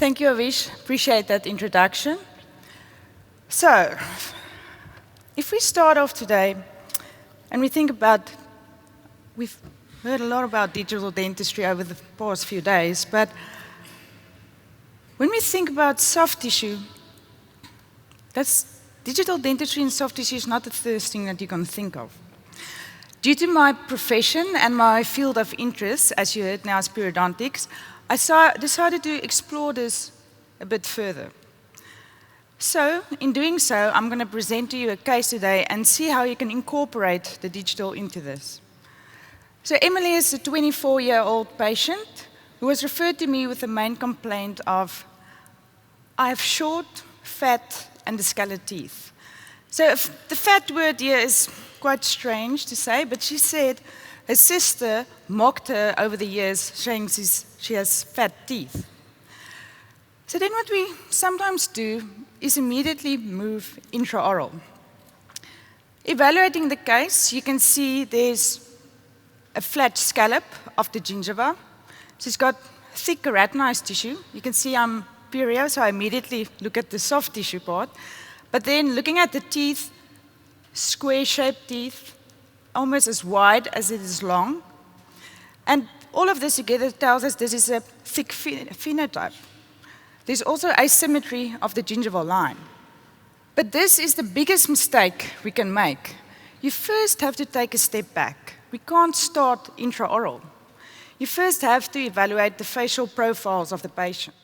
Thank you, Avish. Appreciate that introduction. So, if we start off today and we think about, we've heard a lot about digital dentistry over the past few days, but when we think about soft tissue, digital dentistry and soft tissue is not the first thing that you can think of. Due to my profession and my field of interest, as you heard now, is periodontics, I decided to explore this a bit further. So, in doing so, I'm going to present to you a case today and see how you can incorporate the digital into this. So, Emily is a 24-year-old patient who was referred to me with the main complaint of, I have short, fat, and discolored teeth. So, the fat word here is quite strange to say, but she said her sister mocked her over the years, saying she has fat teeth. So then what we sometimes do is immediately move intraoral. Evaluating the case, you can see there's a flat scallop of the gingiva. She's got thick keratinized tissue. You can see I'm perio, so I immediately look at the soft tissue part. But then looking at the teeth, square-shaped teeth, almost as wide as it is long. And all of this together tells us this is a thick phenotype. There's also asymmetry of the gingival line. But this is the biggest mistake we can make. You first have to take a step back. We can't start intraoral. You first have to evaluate the facial profiles of the patient.